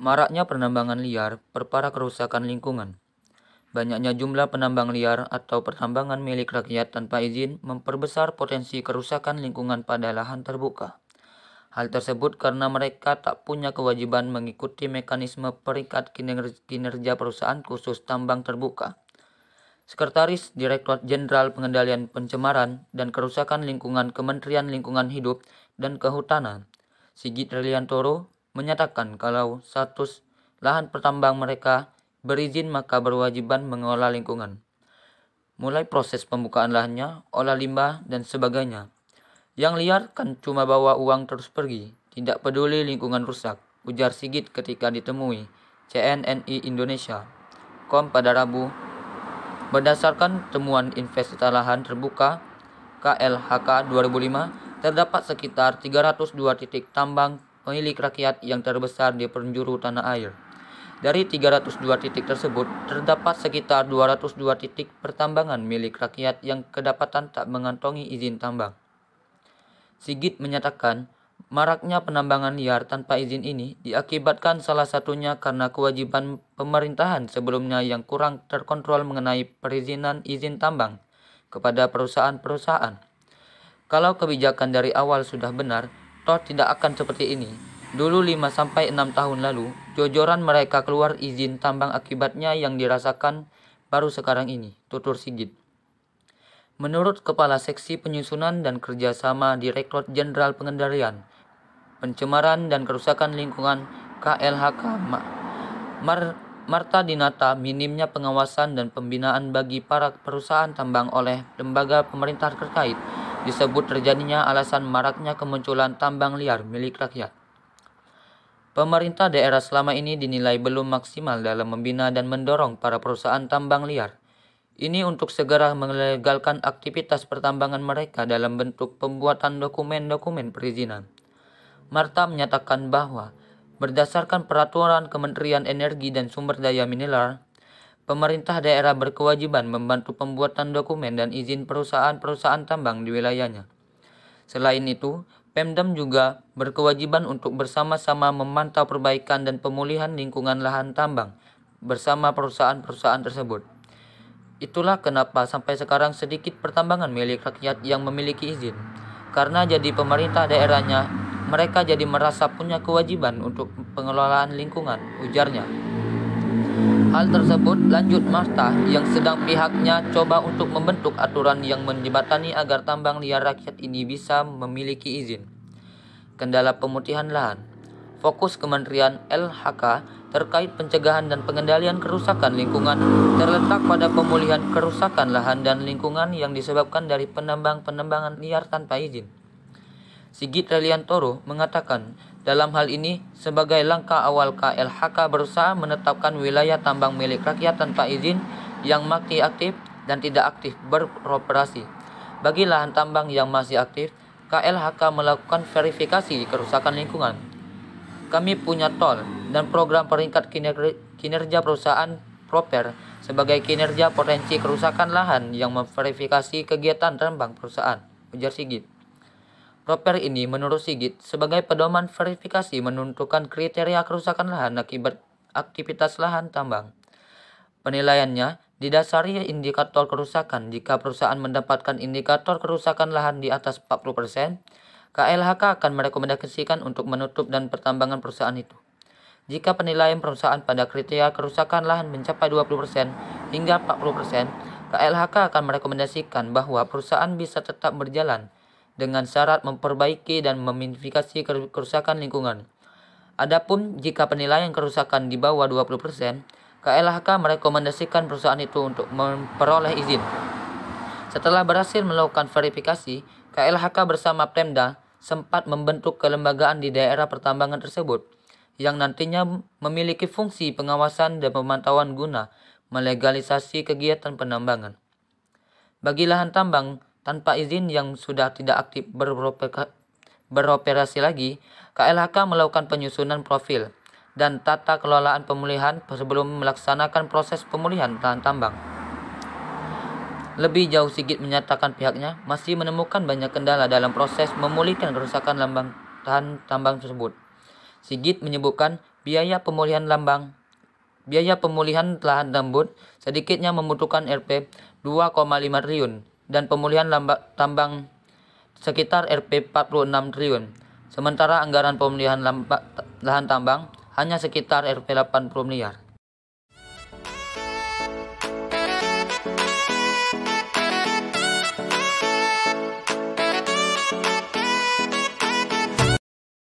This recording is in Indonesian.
Maraknya penambangan liar perparah kerusakan lingkungan. Banyaknya jumlah penambang liar atau pertambangan milik rakyat tanpa izin memperbesar potensi kerusakan lingkungan pada lahan terbuka. Hal tersebut karena mereka tak punya kewajiban mengikuti mekanisme peringkat kinerja perusahaan khusus tambang terbuka. Sekretaris Direktorat Jenderal Pengendalian Pencemaran dan Kerusakan Lingkungan Kementerian Lingkungan Hidup dan Kehutanan, Sigit Reliantoro, menyatakan kalau status lahan pertambang mereka berizin maka berwajiban mengelola lingkungan. Mulai proses pembukaan lahannya, olah limbah, dan sebagainya. Yang liar kan cuma bawa uang terus pergi, tidak peduli lingkungan rusak, ujar Sigit ketika ditemui CNNI Indonesia.com pada Rabu. Berdasarkan temuan investasi lahan terbuka KLHK 2005, terdapat sekitar 302 titik tambang milik rakyat yang terbesar di penjuru tanah air. Dari 302 titik tersebut, terdapat sekitar 202 titik pertambangan milik rakyat yang kedapatan tak mengantongi izin tambang. Sigit menyatakan, maraknya penambangan liar tanpa izin ini diakibatkan salah satunya karena kewajiban pemerintahan sebelumnya yang kurang terkontrol mengenai perizinan izin tambang kepada perusahaan-perusahaan. Kalau kebijakan dari awal sudah benar, toh tidak akan seperti ini. Dulu 5-6 tahun lalu, jojoran mereka keluar izin tambang akibatnya yang dirasakan baru sekarang ini, tutur Sigit. Menurut Kepala Seksi Penyusunan dan Kerjasama Direktorat Jenderal Pengendalian Pencemaran dan Kerusakan Lingkungan KLHK, Marta Dinata, minimnya pengawasan dan pembinaan bagi para perusahaan tambang oleh lembaga pemerintah terkait disebut terjadinya alasan maraknya kemunculan tambang liar milik rakyat. Pemerintah daerah selama ini dinilai belum maksimal dalam membina dan mendorong para perusahaan tambang liar. Ini untuk segera melegalkan aktivitas pertambangan mereka dalam bentuk pembuatan dokumen-dokumen perizinan. Marta menyatakan bahwa berdasarkan peraturan Kementerian Energi dan Sumber Daya Mineral, pemerintah daerah berkewajiban membantu pembuatan dokumen dan izin perusahaan-perusahaan tambang di wilayahnya. Selain itu, Pemdam juga berkewajiban untuk bersama-sama memantau perbaikan dan pemulihan lingkungan lahan tambang bersama perusahaan-perusahaan tersebut. Itulah kenapa sampai sekarang sedikit pertambangan milik rakyat yang memiliki izin. Karena jadi pemerintah daerahnya, mereka jadi merasa punya kewajiban untuk pengelolaan lingkungan, ujarnya. Hal tersebut lanjut Marta yang sedang pihaknya coba untuk membentuk aturan yang menjembatani agar tambang liar rakyat ini bisa memiliki izin. Kendala pemutihan lahan. Fokus Kementerian LHK terkait pencegahan dan pengendalian kerusakan lingkungan terletak pada pemulihan kerusakan lahan dan lingkungan yang disebabkan dari penambangan liar tanpa izin. Sigit Reliantoro mengatakan, dalam hal ini, sebagai langkah awal KLHK berusaha menetapkan wilayah tambang milik rakyat tanpa izin yang masih aktif dan tidak aktif beroperasi. Bagi lahan tambang yang masih aktif, KLHK melakukan verifikasi kerusakan lingkungan. Kami punya tol dan program peringkat kinerja perusahaan Proper sebagai kinerja potensi kerusakan lahan yang memverifikasi kegiatan tambang perusahaan, ujar Sigit. Proper ini menurut Sigit sebagai pedoman verifikasi menentukan kriteria kerusakan lahan akibat aktivitas lahan tambang. Penilaiannya didasari indikator kerusakan. Jika perusahaan mendapatkan indikator kerusakan lahan di atas 40%, KLHK akan merekomendasikan untuk menutup dan pertambangan perusahaan itu. Jika penilaian perusahaan pada kriteria kerusakan lahan mencapai 20% hingga 40%, KLHK akan merekomendasikan bahwa perusahaan bisa tetap berjalan dengan syarat memperbaiki dan meminifikasi kerusakan lingkungan. Adapun jika penilaian kerusakan di bawah 20%, KLHK merekomendasikan perusahaan itu untuk memperoleh izin. Setelah berhasil melakukan verifikasi, KLHK bersama Pemda sempat membentuk kelembagaan di daerah pertambangan tersebut, yang nantinya memiliki fungsi pengawasan dan pemantauan guna melegalisasi kegiatan penambangan. Bagi lahan tambang tanpa izin yang sudah tidak aktif beroperasi lagi, KLHK melakukan penyusunan profil dan tata kelolaan pemulihan sebelum melaksanakan proses pemulihan lahan tambang. Lebih jauh, Sigit menyatakan pihaknya masih menemukan banyak kendala dalam proses memulihkan kerusakan lahan tambang tersebut. Sigit menyebutkan Biaya pemulihan lahan gambut sedikitnya membutuhkan Rp 2,5 triliun dan pemulihan tambang sekitar Rp 46 triliun. Sementara anggaran pemulihan lahan tambang hanya sekitar Rp 80 miliar.